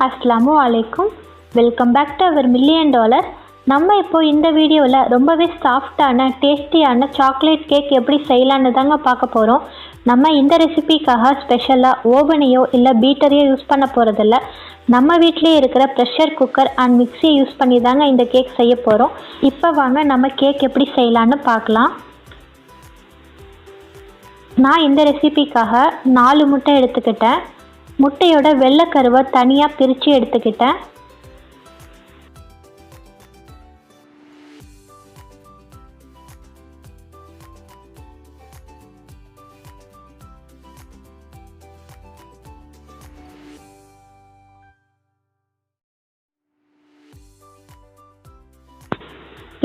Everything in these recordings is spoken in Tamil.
அஸ்ஸலாமு அலைக்கும். Welcome back to our $1,000,000. நம்ம இப்போ இந்த வீடியோவில் ரொம்பவே சாஃப்டான டேஸ்டியான சாக்லேட் கேக் எப்படி செய்யலான்னு தாங்க பார்க்க போகிறோம். நம்ம இந்த ரெசிபிக்காக ஸ்பெஷலாக ஓவனையோ இல்லை பீட்டரையோ யூஸ் பண்ண போகிறதில்ல. நம்ம வீட்டிலே இருக்கிற ப்ரெஷர் குக்கர் அண்ட் மிக்சியை யூஸ் பண்ணி தாங்க இந்த கேக் செய்ய போகிறோம். இப்போ வாங்க நம்ம கேக் எப்படி செய்யலான்னு பார்க்கலாம். நான் இந்த ரெசிபிக்காக 4 முட்டை எடுத்துக்கிட்டேன். முட்டையோட வெள்ளைக்கருவை தனியாக பிரித்து எடுத்துக்கிட்டேன்.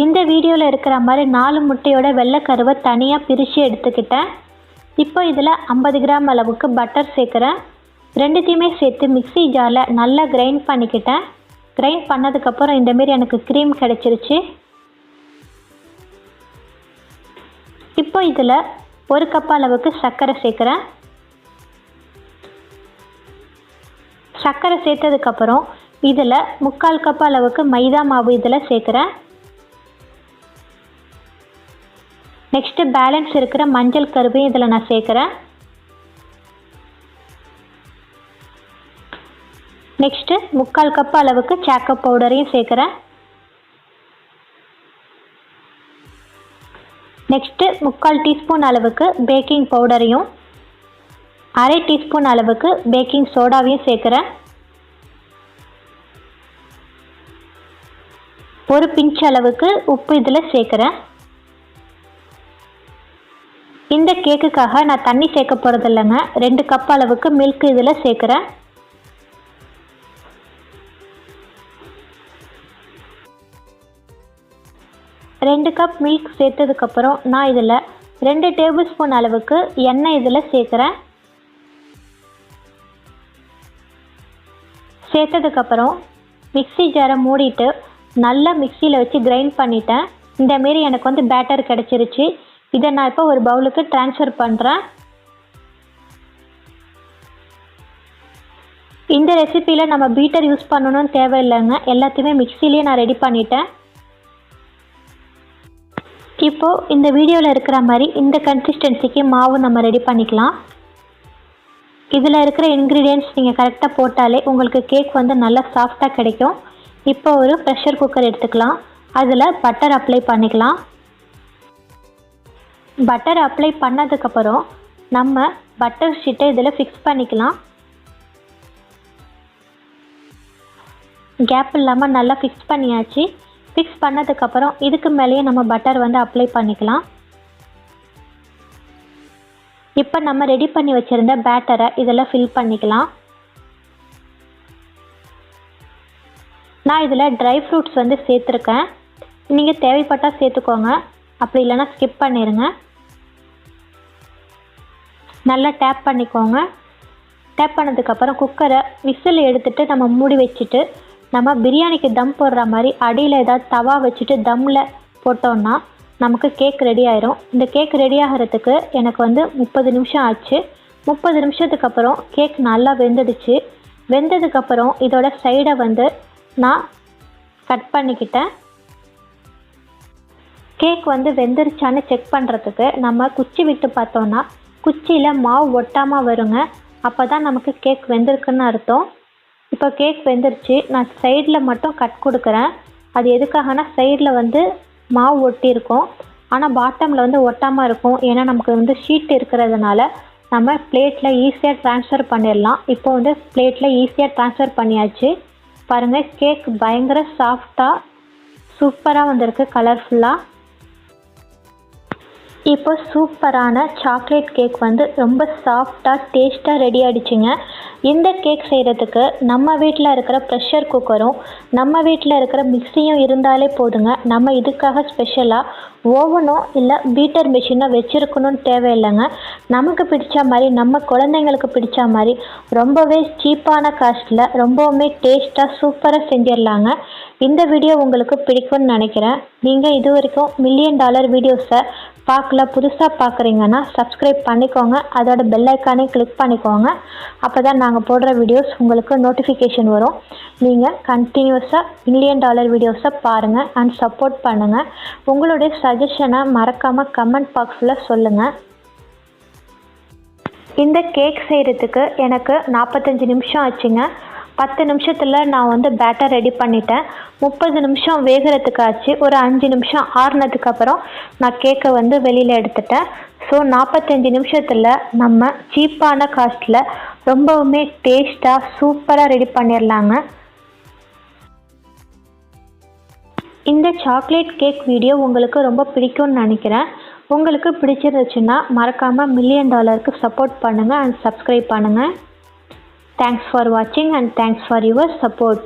இந்த வீடியோவில் இருக்கிற மாதிரி 4 முட்டையோட வெள்ளைக்கருவை தனியாக பிரித்து எடுத்துக்கிட்டேன். இப்போ இதில் 50 கிராம் அளவுக்கு பட்டர் சேர்க்குறேன். ரெண்டுத்தையுமே சேர்த்து மிக்ஸி ஜாரில் நல்லா கிரைண்ட் பண்ணிக்கிட்டேன். கிரைண்ட் பண்ணதுக்கப்புறம் இந்தமாரி எனக்கு க்ரீம் கிடச்சிருச்சு. இப்போ இதில் 1 கப் அளவுக்கு சர்க்கரை சேர்க்குறேன். சர்க்கரை சேர்த்ததுக்கப்புறம் இதில் 3/4 கப் அளவுக்கு மைதா மாவு இதில் சேர்க்குறேன். நெக்ஸ்ட்டு பேலன்ஸ் இருக்கிற மஞ்சள் கருவையும் இதில் நான் சேர்க்குறேன். நெக்ஸ்ட்டு 3/4 கப் அளவுக்கு சாக்கோ பவுடரையும் சேர்க்குறேன். நெக்ஸ்ட்டு 3/4 டீஸ்பூன் அளவுக்கு பேக்கிங் பவுடரையும் 1/2 டீஸ்பூன் அளவுக்கு பேக்கிங் சோடாவையும் சேர்க்குறேன். ஒரு பிஞ்ச் அளவுக்கு உப்பு இதில் சேர்க்குறேன். இந்த கேக்குக்காக நான் தண்ணி சேர்க்க போகிறது இல்லைங்க. 2 கப் அளவுக்கு மில்க் இதில் சேர்க்குறேன். ரெண்டு கப் மில்க் சேர்த்ததுக்கப்புறம் நான் இதில் 2 டேபிள் ஸ்பூன் அளவுக்கு எண்ணெய் இதில் சேர்க்குறேன். சேர்த்ததுக்கப்புறம் மிக்ஸி ஜாரை மூடிட்டு நல்லா மிக்சியில் வச்சு கிரைண்ட் பண்ணிட்டேன். இந்தமாரி எனக்கு வந்து பேட்டர் கிடச்சிருச்சு. இதை நான் இப்போ ஒரு பவுலுக்கு ட்ரான்ஸ்ஃபர் பண்ணுறேன். இந்த ரெசிப்பியில் நம்ம பீட்டர் யூஸ் பண்ணணும்னு தேவையில்லைங்க. எல்லாத்தையுமே மிக்சிலேயே நான் ரெடி பண்ணிட்டேன். இப்போது இந்த வீடியோவில் இருக்கிற மாதிரி இந்த கன்சிஸ்டன்சிக்கு மாவு நம்ம ரெடி பண்ணிக்கலாம். இதில் இருக்கிற இன்க்ரீடியன்ட்ஸ் நீங்கள் கரெக்டாக போட்டாலே உங்களுக்கு கேக் வந்து நல்லா சாஃப்டாக கிடைக்கும். இப்போ ஒரு ப்ரெஷர் குக்கர் எடுத்துக்கலாம். அதில் பட்டர் அப்ளை பண்ணிக்கலாம். பட்டர் அப்ளை பண்ணதுக்கப்புறம் நம்ம பட்டர் ஷீட்டை இதில் ஃபிக்ஸ் பண்ணிக்கலாம். கேப் இல்லாமல் நல்லா ஃபிக்ஸ் பண்ணியாச்சு. ஃபிக்ஸ் பண்ணதுக்கப்புறம் இதுக்கு மேலேயே நம்ம பட்டர் வந்து அப்ளை பண்ணிக்கலாம். இப்போ நம்ம ரெடி பண்ணி வச்சுருந்த பேட்டரை இதில் ஃபில் பண்ணிக்கலாம். நான் இதில் ட்ரை ஃப்ரூட்ஸ் வந்து சேர்த்துருக்கேன். நீங்கள் தேவைப்பட்டால் சேர்த்துக்கோங்க, அப்படி இல்லைன்னா ஸ்கிப் பண்ணிடுங்க. நல்லா டேப் பண்ணிக்கோங்க. டேப் பண்ணதுக்கப்புறம் குக்கரை விசில் எடுத்துகிட்டு நம்ம மூடி வச்சுட்டு நம்ம பிரியாணிக்கு தம் போடுற மாதிரி அடியில் ஏதாவது தவா வச்சுட்டு தம்மில் போட்டோன்னா நமக்கு கேக் ரெடி ஆயிரும். இந்த கேக் ரெடி ஆகிறதுக்கு எனக்கு வந்து 30 நிமிஷம் ஆச்சு. 30 நிமிஷத்துக்கு அப்புறம் கேக் நல்லா வெந்துடுச்சு. வெந்ததுக்கப்புறம் இதோட சைடை வந்து நான் கட் பண்ணிக்கிட்டேன். கேக் வந்து வெந்துருச்சான்னு செக் பண்ணுறதுக்கு நம்ம குச்சி விட்டு பார்த்தோன்னா குச்சியில் மாவு ஒட்டாமல் வருங்க. அப்போ தான் நமக்கு கேக் வெந்திருக்குன்னு அர்த்தம். இப்போ கேக் வெந்துருச்சு. நான் சைடில் மட்டும் கட் கொடுக்குறேன். அது எதுக்காகனா சைடில் வந்து மாவு ஒட்டியிருக்கும், ஆனால் பாட்டமில் வந்து ஒட்டாமல் இருக்கும். ஏன்னா நமக்கு வந்து ஷீட் இருக்கிறதுனால நம்ம பிளேட்டில் ஈஸியாக ட்ரான்ஸ்ஃபர் பண்ணிடலாம். இப்போ வந்து பிளேட்டில் ஈஸியாக ட்ரான்ஸ்ஃபர் பண்ணியாச்சு. பாருங்கள், கேக் பயங்கர சாஃப்டாக சூப்பராக வந்திருக்கு, கலர்ஃபுல்லாக. இப்போ சூப்பரான சாக்லேட் கேக் வந்து ரொம்ப சாஃப்டாக டேஸ்ட்டாக ரெடி ஆகிடுச்சிங்க. இந்த கேக் செய்கிறதுக்கு நம்ம வீட்டில் இருக்கிற ப்ரெஷர் குக்கரும் நம்ம வீட்டில் இருக்கிற மிக்சியும் இருந்தாலே போதுங்க. நம்ம இதுக்காக ஸ்பெஷலாக ஓவனோ இல்லை பீட்டர் மிஷினோ வச்சுருக்கணும்னு தேவையில்லைங்க. நமக்கு பிடிச்ச மாதிரி நம்ம குழந்தைங்களுக்கு பிடிச்ச மாதிரி ரொம்பவே சீப்பான காஸ்ட்டில் ரொம்பவுமே டேஸ்ட்டாக சூப்பராக செஞ்சிடலாங்க. இந்த வீடியோ உங்களுக்கு பிடிக்கும்னு நினைக்கிறேன். நீங்கள் இது வரைக்கும் $1,000,000 வீடியோஸை பார்க்கல புதுசாக பார்க்குறீங்கன்னா சப்ஸ்கிரைப் பண்ணிக்கோங்க, அதோட பெல் ஐக்கானே கிளிக் பண்ணிக்கோங்க. அப்போ தான் நாங்கள் போடுற வீடியோஸ் உங்களுக்கு நோட்டிஃபிகேஷன் வரும். நீங்கள் கண்டினியூஸாக $1,000,000 வீடியோஸை பாருங்கள் அண்ட் சப்போர்ட் பண்ணுங்கள். உங்களுடைய சஜஷனை மறக்காமல் கமெண்ட் பாக்ஸில் சொல்லுங்கள். இந்த கேக் செய்கிறதுக்கு எனக்கு 45 நிமிஷம் ஆச்சுங்க. 10 நிமிஷத்தில் நான் பேட்டர் ரெடி பண்ணிட்டேன். 30 நிமிஷம் வேகிறதுக்கு ஆச்சு. ஒரு 5 நிமிஷம் ஆறுனதுக்கப்புறம் நான் கேக்கை வெளியில் எடுத்துட்டேன். ஸோ 45 நிமிஷத்தில் நம்ம சீப்பான காஸ்ட்டில் ரொம்பவுமே டேஸ்ட்டாக சூப்பராக ரெடி பண்ணிடலாங்க. இந்த சாக்லேட் கேக் வீடியோ உங்களுக்கு ரொம்ப பிடிக்கும்னு நினைக்கிறேன். உங்களுக்கு பிடிச்சிருந்துச்சுன்னா மறக்காமல் $1,000,000க்கு சப்போர்ட் பண்ணுங்கள் அண்ட் சப்ஸ்கிரைப் பண்ணுங்கள். தேங்க்ஸ் ஃபார் வாட்சிங் and thanks for your support.